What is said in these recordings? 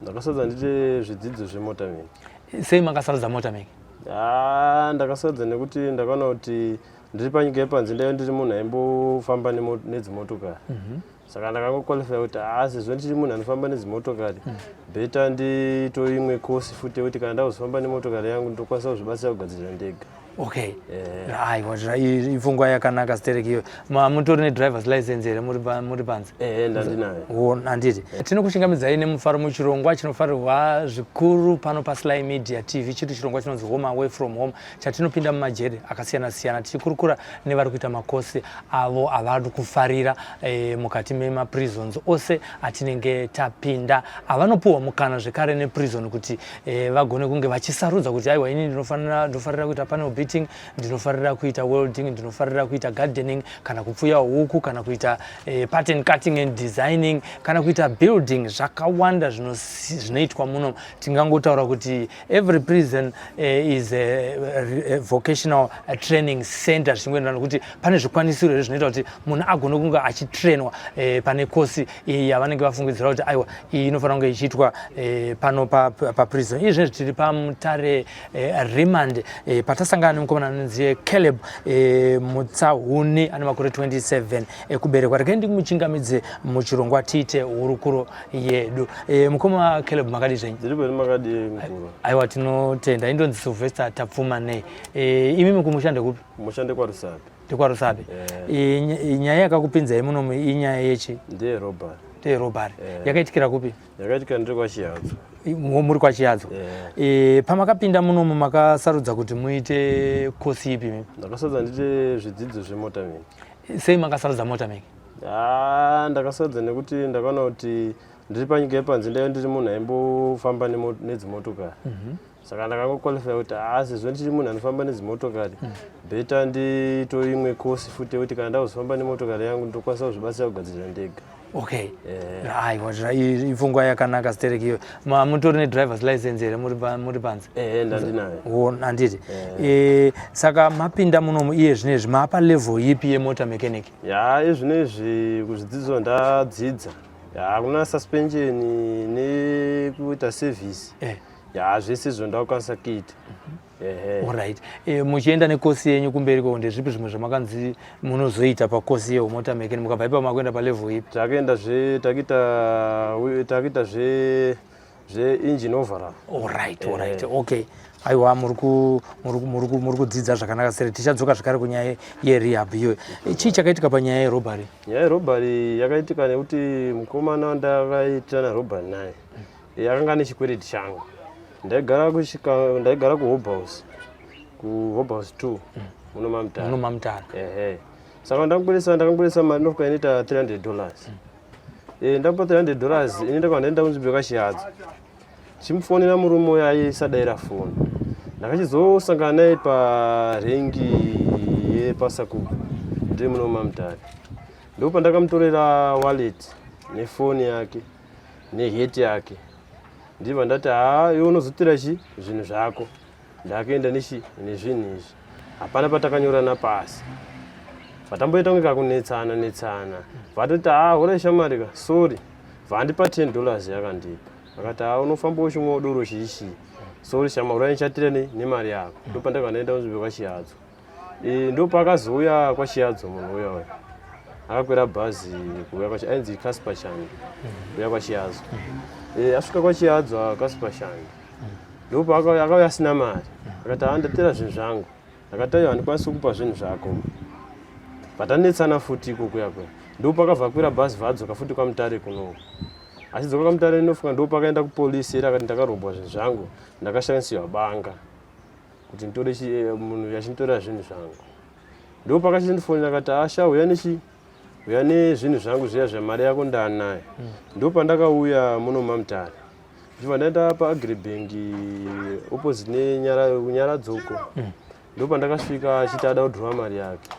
Ndakasarudza ndite zvidzidzo zvemotormaking. Sei makasarudza motormaking? Ndakasarudza nekuti ndakaona kuti ndiri panyika yepanze ndaiva ndiri munhu aimbofamba nedzimotokari. Saka ndakangoqualifya kuti sezvo ndiri munhu anofamba nedzimotokari, beta nditori imwe course futi yekuti kana ndakuzofamba nemotokari yangu ndokwanisa kuzvibatsira kugadzirira ndega. Okay. Aiwa, ipfungwa yakanaka Stereki iyo. Mutori nedrivers license here muri panze? Ndandinayo. Handiti. Tinokuchingamidzai nemufaro muchirongwa chinofarirwa zvikuru pano paSly Media TV, chiri chirongwa chinonzi Home Away From Home, chatinopinda mumajeri akasiyana-siyana tichikurukura nevari kuita makosi avo avari kufarira mukati memaprisons ose atinenge tapinda. Avanopuwa mukana zvekare neprison kuti vagone kunge vachisarudza kuti aiwa ini ndinofarira kuita panel beating, ndinofarira kuita welding, ndinofarira kuita gardening, kana kupfuya huku, kana kuita pattern cutting and designing, kana kuita building. Zvakawanda zvinoitwa muno. Tingangotaura kuti every prison is a vocational training center, zvichingenda kuti pane zvikwanisiro zvinoita kuti munhu agone kunge achitrainwa pane kosi yavanenge vafungidzira kuti aiwa iyi inofanira kunge ichiitwa pano paprison. Izvezvi tiri pamutare remand patasangana nemukomana anonzi Caleb Mutsahuni ane makore 27 ekuberekwa. Regai ndikuchingamidze muchirongwa tiite hurukuro yedu. Mukoma Caleb makadi zvenyu? Ndiri bwino makadi mukuru. Aiwa, tinotenda. Indonzi Sylvester Tapfuma nei. Imi mukumushande kupi? Mushande kwaRusape. NdekwaRusape. Nyaya yakakupinzai munomu inyaya yechi? Ndeyerobhari. Ndeyerobhari. Yakaitikira kupi? Yakaitikira ndiri kwaChihadzo. Muri kwaChihadzo. Pamakapinda munomu makasarudza kuti muite kosi ipi? Ndakasarudza ndite zvidzidzo zvemotormaking. Sei makasarudza motormaking? Ndakasarudza nekuti ndakaona kuti ndiri panyika yepanze ndaiva ndiri munhu aimbofamba nedzimotokari. Saka ndakangoqualifya kuti sezvo ndiri munhu anofamba nedzimotokari, beta nditori imwe course futi yekuti kana ndakuzofamba nemotokari yangu ndokwanisa kuzvibatsira kugadzirira ndega. Okay. Aiwa, ipfungwa yakanaka Stereki iyo. Mutori nedrivers license here muri panze? Ndandinayo. Handiti. Saka mapinda munomu iye zvinezvi mapa level ipi yemota mechanic? Izvinezvi kuzvidzidzo ndadzidza. Kuna suspension nekuita service. Zvese izvo ndakukwanisa kuita. Alright. Muchienda nekosi yenyu kumberi ko ndezvipi zvimwe zvamakanzi munozoita pakosi yeumota mechanic mukabva ipapo makuenda palevel ipi? Takaita engine overhaul. Alright. Okay. Aiwa, muri kudzidza zvakanaka sere. Tichadzoka zvakare kunyaya yerehab iyo. Chii chakaitika panyaya yerobhari? Nyaya yerobhari yakaitika nekuti mukomana wandakaita narobhari naye yakanga nechikwereti changu. Ndaigara kuHope House 2 muno Mamutare. Saka ndakamburisa mari inofuka inoita $300. Ndapa $300 inoita kana ndaenda kunzvimbo yakaChihadzo. Chimufonera murume uyo aisadaira foni. Ndakachizosangana naye parengi yepaSakuku ndiri muno Mamutare. Ndipo ndakamutorera wallet nefoni yake neheti yake. Ndibva ndati iwe unozotira zvinhu zvako. Ndakaenda nezvinhu izvi. Hapana patakanyorana pasi. Vatamboita kunge kakunetsana. Vatoti hora shamarika, sorry. Vandipa $10 yakandipa. Vakati unofamba uchimwa udoro chiishi. Sorry shama, uranichatira nemari yako. Ndipo ndakaenda kunzvimbo kwaChihadzo. Ndopakazouya kwaChihadzo munhu uya. Akakwira bhazi kuuya kwaChihadzo, ainzi Casper Chani kuuya kwaChihadzo. Asvika kwaChihadzo Casper Chani. Ndipo akauya asina mari. Akati ndatera zvinhu zvangu. Akati handikwanisi kukupa zvinhu zvako. Vatanetsana futi kuya. Ndipo akavhakwira bhazi vadzoka futi kwaMutare kuno. Achidzoka kwaMutare inofuka ndipo pakaenda kupolisi akati ndakarobwa zvinhu zvangu. Ndakashandisirwa banga kuti nditore munhu yachinditorera zvinhu zvangu. Ndipo pakachindifonera akati uya nezvinhu zvangu zviya zvemari yako ndanayo. Ndipo pandakauya muno Mamutare. Ndibva ndaenda paAgribank opposite neNyaradzoko. Ndipo pandakasvika achiti ada kudhura mari yake.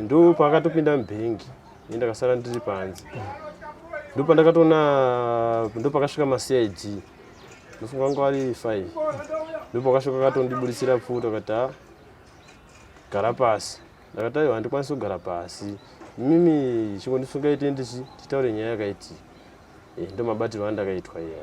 Ndipo pakatopinda mubhengi ndakasara ndiri panze. Ndipo pakasvika maCID. Ndofunga vanga vari 5. Ndipo pakasvika akatondibudisira pfuta akati gara pasi. Ndakati handikwanisi kugara pasi. Mimi chingondisungaite titaure nyaya yakaitika. ndo mabatiro andakaitwa iye.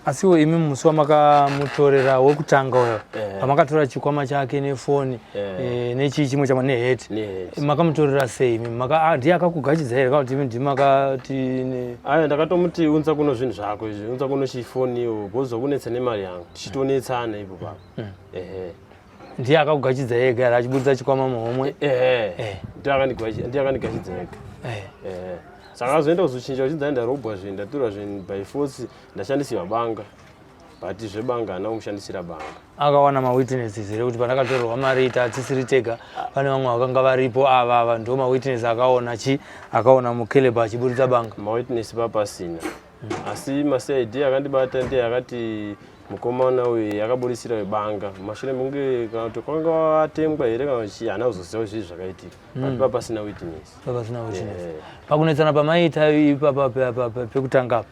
Asiwo imi musi wamakamutorera wekutanga uyo pamakatora chikwama chake nefoni nechi chimwe chamwe neheti makamutorera sei imi ndiye akakugachidza here kana kuti imi ndimakati aya ndakatomuti unza kuno zvinhu zvako izvi unza kuno chifoniwo gozwa kunetsa nemari yangu tichitonetsana ipo papo. Ndiye akakugachidza ega here achibudisa chikwama muhomwe. Ndiye akandigachidza ega. Saka azoenda kuzochinja uchidza ndarobwa zvinhu ndatura zvinhu by force ndashandisirwa banga but zvebanga hana kumushandisira banga. Akawana mawitnesses here kuti pandakatorerwa mari ita atisiri tega pane vamwe vakanga varipo ava ndo mawitness akaona Mukeleba achibudisa banga. Mawitness papasina asi maCID akandibata ndiye akati mukomana uyu akaburisira webanga mashure munge kana kuti kwanga watengwa here kana kuti hana kuzoziva zvinhu zvakaitika but papasina witness. Pakunetsana pamaita ipapa pekutanga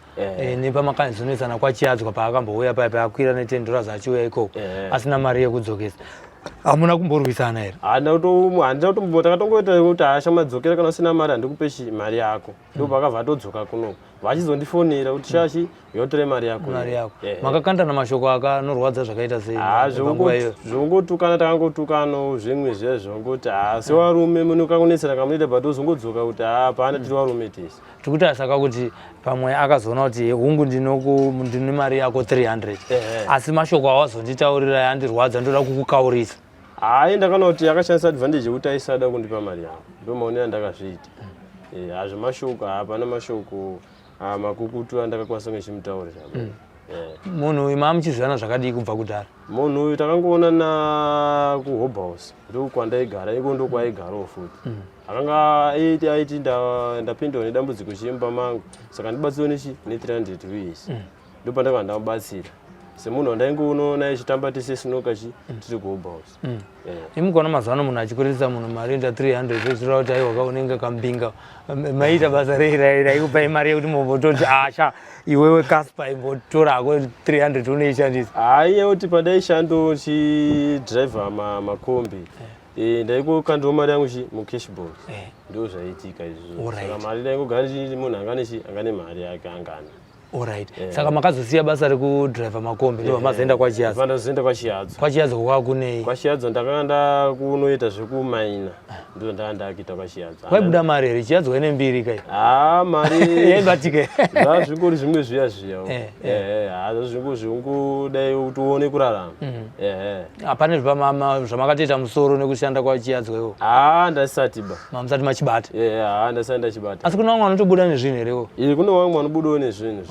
nepamakazonetsana kwachiyadzwa paakambouya paya akwira ne$10 achiuya ikoko asina mari yekudzokesa hamuna kumborwisana here? Handina kutombota akatongoita kuti ashamadzokera kana usina mari handikupeshi mari yako ndo pakabva atodzoka kuno vachizondifonera kuti shashi yotore mari yako. Makakandana mashoko akanorwadza zvakaita sei? Zvongotukana takangotukano zvimwe zvezvo ngoti sevarume munokangonetsera kamunoita but ozongodzoka kuti hapana tiri varume tese. Tikuti saka kuti pamwe akazoona kuti hungu ndine mari yako 300 asi mashoko awazonditaurira yandirwadza ndoda kukukaurisa. Ndakana kuti akashandisa advantage yekuti aisada kundipa mari yangu ndomaonera ndakazviita. Hazvo mashoko hapana mashoko makukutu andakakwanisa ngechimutaurira. Munhu uyu mamuchizivana zvakadii kubva kudhara? Munhu uyu takangoonana kuHope House ndo kwandaigara iko ndo kwaigarowo futi. Akanga aiti ndapindawo nedambudziko chimba mangu saka ndibatsiriwo ne$300 uyisi ndo pandakanga ndamubatsira semunhu wandaingoona ichitamba tese sinoka tiri kuHope House. Imukaona mazuva ano munhu achikuritsa munhu mari enda 300 zvichireva kuti aiwa unenge kambinga maita basa raikupai mari yekuti mumbototi asha iwewe Casper imbotorako 300 unoishandisa. Yekuti padaishando chidhiraivha makombi ndaikokandiwo mari yangu mukashbox ndo zvaiitika izvozvo saka mari daingogara munhu angane mari yake angana. Saka makazosiya basa rekudhiraivha makombi ndo mazoenda kwaChiyadzwa? Ndazoenda kwaChiyadzwa. kwaChiyadzwa kwakunei? kwaChiyadzwa ndakanga ndakunoita zvekumaina ndo ndanga ndakuita kwaChiyadzwa. Kwaibuda mari here? Chiyadzwa ine mbiri kai? Mari yaibatike zvingori zvimwe zviya hazvo zvingudai kuti uone kurarama. Hapana zvamakatoita musoro nekushanda kwaChiyadzwa iwo? Ndasati ba mamusati machibata? Ndasati ndachibata. Asi kuna vamwe vanotobuda nezvinhu herewo? Kuna vamwe vanobudawo nezvinhu.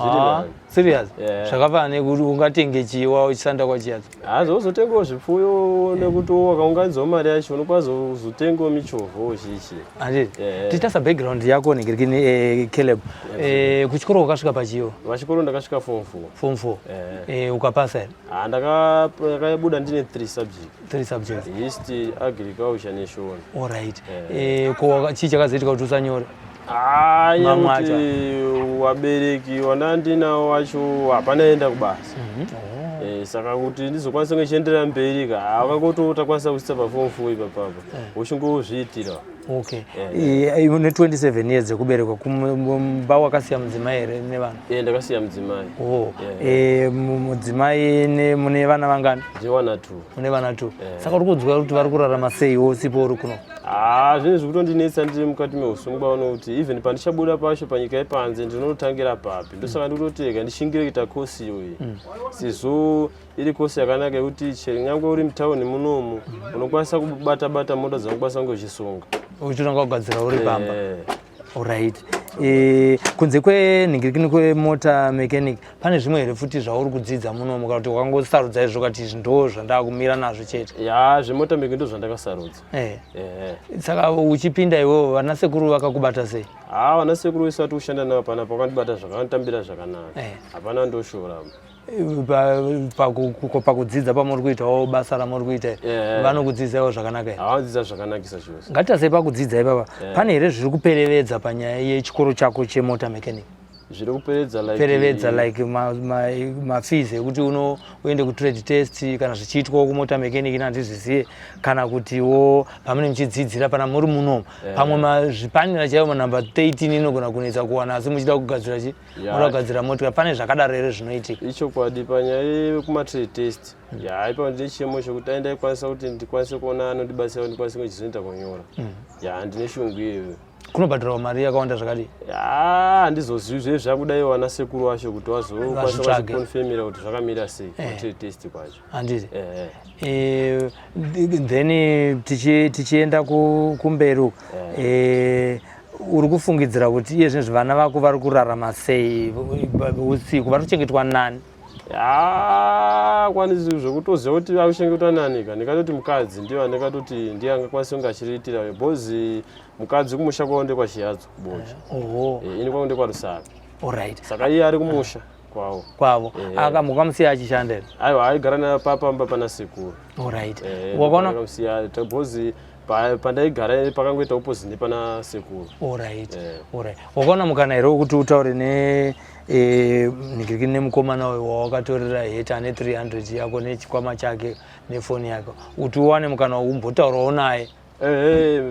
Serious? Zvakafana nekuti ungatenge chiwa uchisanda kwaChiyadzwa? Uzotengawo zvipfuyo nekuti wakaunganidzawo mari yacho unokwazi uzotengawo michovha uchichi. Titasa background yako ningirikini Caleb. Kuchikoro wakasvika pachiyo? Pachikoro ndakasvika form 4. Ukapasa here? Ndakabuda ndine 3 subjects. History, agriculture neshona. Alright. Chii chakazoitika kuti usanyore? Yekuti wabereki wanandinawo wacho hapanaenda kubasa. Saka kuti ndizokwanisa kuchienderera mberi akangoti takwanisa kuisa paform 4 ipapo uchingozviitira. Une 27 years yekuberekwa kumba wakasiya mudzimai here nevana? Ndakasiya mudzimai. Mudzimai mune vana vangani? Ndine 2. Mune vana 2. Saka uri kudzwa kuti vari kurarama seiwo sipo uri kuno? Zvinhu zvekutondinetsa ndiri mukati meusungwa nokuti even pandichabuda pacho panyika yepanze ndinotangira papi ndosaka ndikutotega ndishingire kuita kosi iyoyi sizvo iri kosi yakanaka yekuti nyangwe uri mutauni munomu unokwanisa kubata mota dzinokwanisa kunge uchisunga uchitanga kugadzira uri pamba. Alright. Kunze kwenhingirikini kwemota mechanic pane zvimwe here futi zvauri kudzidza munomu kana kuti wakangosarudza izvo kuti izvi ndo zvandakumira nazvo chete? Zvemota mechanic ndo zvandakasarudza. Saka uchipinda iwewo vana sekuru vakakubata sei? Vana sekuru vese vari kushanda navo panapa vakandibata zvakanditambira zvakanaka hapana ndoshora. Pakudzidza pamuri kuitawo basa ramuri kuita vanokudzidzaiwo zvakanaka here? Vanodzidza zvakanakisa chose. Ngatitasei pakudzidza ipapa pane here zviri kuperevedza panyaya yechikoro chako chemota mechanic? zviri kuperedza like mafees ekuti uende kutrade test kana zvichiitwa kumota mechanic nandizvizive kana kutiwo pamune muchidzidzira pana muri muno pamwe zvipanera chaivo namba 13 inogona kunetsa kuwana asi muchida kugadzira muda kugadzira motikari pane zvakadaro here zvinoitika ichokwadi panyaya yekumatrade test ipa ndine chiemo chokuti dai ndaikwanisa kuti ndikwanise kuona anondibatsira ndikwanise kuchizoita kunyora ndine shungu iyoyo kunobhadhirawo mari yakawanda zvakadii handizozivi zve zvakudai wana sekuru wacho kuti wazokwanisa kukonfemera kuti zvakamira sei matrade test kwacho handiti then tichienda kumberi uri kufungidzira kuti iye zvinezvi vana vako vari kurarama sei usiku vari kuchengetwa nani kwanisi zvekutoziva kuti akuchengetwa nani ka ndikatoti mukadzi ndiyo andikatoti ndiye angakwanisa kunge achiriitira bhozi mukadzi kumusha kwaonde kwachiyadzo kubonja ini kwaonde kwarusaka saka iye ari kumusha kwavo akamukamusiya achishandera aiwa aigara napapamba pana sekuru wakaona bhozi pandaigara pakangoita opposite nepana sekuru wakaona mukana here wekuti utaure nigirikini nemukomana wawakatorera heta ane 300 yako nechikwama chake nefoni yako kuti uwane mukana wekumbotaurawo naye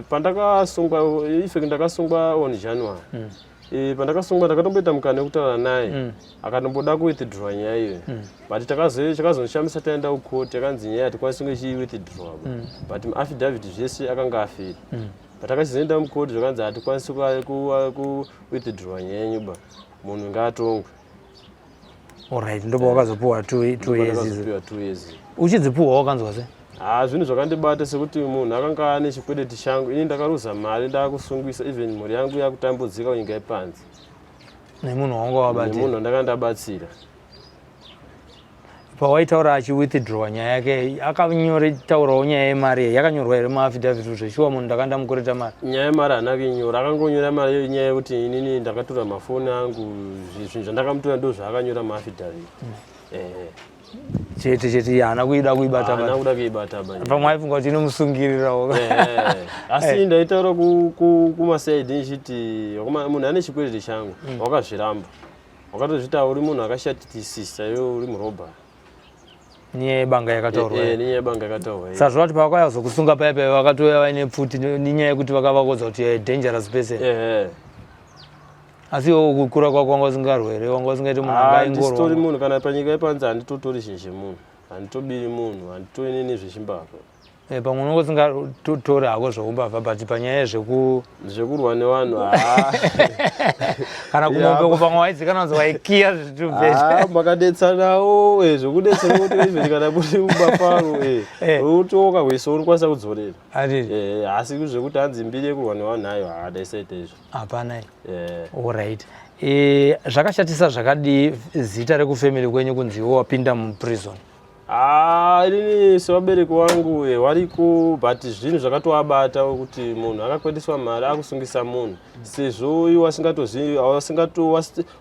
pandakasungwa ife ndakasungwa on January pandakasungwa ndakatomboita mukana wekutaura naye akatomboda kuwithdraw nyaya iyo but chakazonishambisa taenda kucourt yakanzi nyaya hatikwanisi kunge chiwithdraw but affidavit zvese akanga afira patakachizoenda mucourt zvakanzi hatikwanisi kuwithdraw nyaya yenyuba munhu ngaatongwe ndoba wakazopuwa 2 years uchidzipuwa wakanzwa sei zvinhu zvakandibata sekuti munhu akanga ane chikwedeti changu ini ndakaruza mari ndakusungwisa even mhuri yangu yakutambudzika kunyika yepanze nemunhu wandakandabatsira pawaitaura achiwithdraw nyaya yake akanyora nyaya yemari yakanyorwa here maaffidavit zveshuwa munhu ndakandamukoreta mari nyaya yemari haana kuinyora akangonyora mari nyaya yekuti inini ndakatora mafoni angu zvinhu zvandakamutora ndo zvaakanyora maaffidavit chete haana kuida kuibata pamwe aifunga kuti inomusungirirawo asi ndaitaura kumasaidi nichiti munhu ane chikwedeti changu wakazviramba wakatozvita uri munhu akashatitisisa iwe uri murobha nyaya yebanga yakataurwa nyaya yebanga yakataurwa sazvo vati pavakazokusunga paya paya vakatouya vaine pfuti nenyaya yekuti vakavakodza kuti dangerous person asi iwo kukura kwako wanga usingarwe here wanga usingaiti munhu angaingorwa munhu kana panyika yepanze handitotori zhinji munhu handitobiri munhu handitori nini zvechimbavha pamwe unongo usingatori hako zveumbavha but panyaya zvekurwa nevanhu kana kumombe pamwe waizikananzi waikiya zvitubheta makadetsanawo zvekudetsera kuti even kana muri kubafaro utoka weso unokwanisa kudzorera asi zvekuti hanzi mbiri yekurwa nevanhu ayo haadaisaita izvo hapana allright zvakashatisa zvakadii zita rekufamily kwenyu kunziwo wapinda muprison inini sevabereki vangu variko but zvinhu zvakatoabata kuti munhu akakwediswa mari akusungisa munhu sezvo iwo wasingati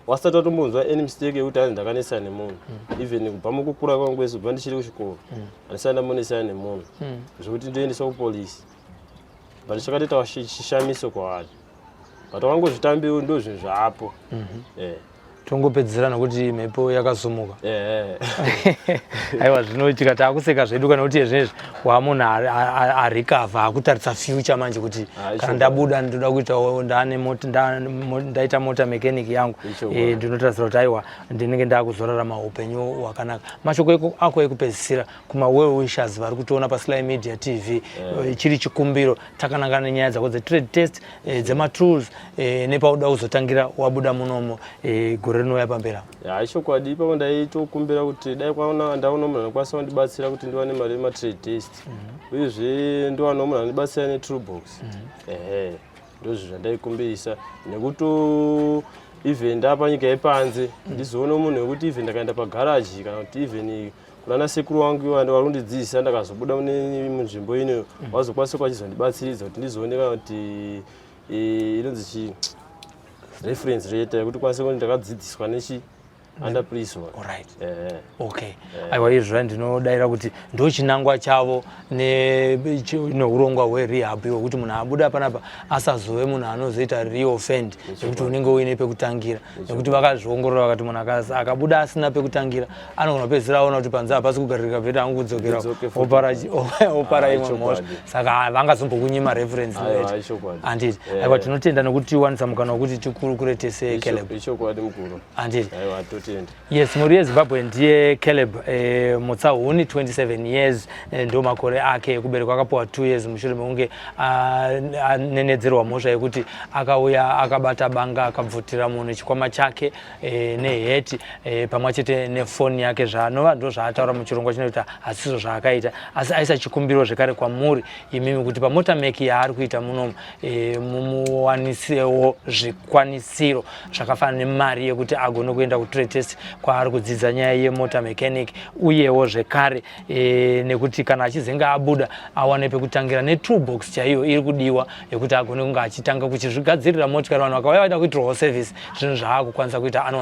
watombonzwa any mistake yekuti hanzi ndakanetsana nemunhu even kubva mukukura kwangu kwese kubva ndichiri kuchikoro handisati ndambonetsana nemunhu zvokuti ndoendesa kupolisi but chakatoita chishamiso kwavari but wangozvitambiwo ndo zvinhu zvaapo tongopedzisira nokuti mhepo yakasumuka aiwa zvino tikati akuseka zvedu kana kuti zvinezvi wamunhu arikavha akutarisa future manje kuti kana ndabuda ndoda kuitawo ndaita mota mechanic yangu ndinotarisira kuti aiwa ndinenge ndakuzorarama upenyu hwakanaka mashoko ako ekupedzisira kuma-well wishers vari kutoona paSly Media TV chiri chikumbiro takananga nenyaya dzako dzetrade test dzematools nepauda kuzotangira wabuda munomo gore rinouya pamberi chokwadi ipapo ndaitokumbira kuti dai ndaona munhu anokwanisa kundibatsira kuti ndiwane mari yematrade test uyezve ndiwanawo munhu andibatsira neToolbox ndozvo zvandaikumbirisa nekuti even ndapanyika yepanze ndizoona munhu wekuti even ndakaenda pagaraji kana kuti even kunana sekuru wangu vari kundidzidzisa ndakazobuda munzvimbo ino wazokwanisa kwachizondibatsiridza kuti ndizooneka kuti inonzi reference rate yekuti kwanise kuti ndakadzidziswa under police one. All right. Okay. Aiwa izvo ndinodaira kuti ndo chinangwa chavo neurongwa hwerehab wekuti munhu abuda panapa asazove munhu anozoita reoffend nekuti unenge uine pekutangira nekuti vakazviongorora vakati munhu akabuda asina pekutangira anogona kupedzisira aona kuti panze hapasi kugaririka bhedha angu kudzokera opara imwe mhosva saka vangazombokunyima reference handiti. Aiwa tinotenda nekuti tiwanisa mukana wekuti tikurukure seCaleb. Handiti. Yes, muri yeZimbabwe ndiye Caleb Mutsahuni 27 years ndo makore ake kuberekwa akapuwa 2 years mushure mekunge anenedzerwa mhosva yekuti akauya akabata banga akabvutira munhu chikwama chake neheti pamwe chete nefoni yake zvanova ndo zvaataura muchirongwa chinoita hasizvo zvaakaita asi aisa chikumbiro zvekare kwamuri imimi kuti pamotameki yaari kuita munomu mumuwanisewo zvikwanisiro zvakafanana nemari yekuti agone kuenda kutrade test kwaari kudzidza nyaya yemota mechanic uyewo zvekare nekuti kana achizenge abuda awane pekutangira netoolbox chaiyo iri kudiwa yekuti agone kunge achitanga kuchizvigadzirira motikari vanhu vakauya vaida kuitirwawo service zvinhu zvaakukwanisa kuita anowana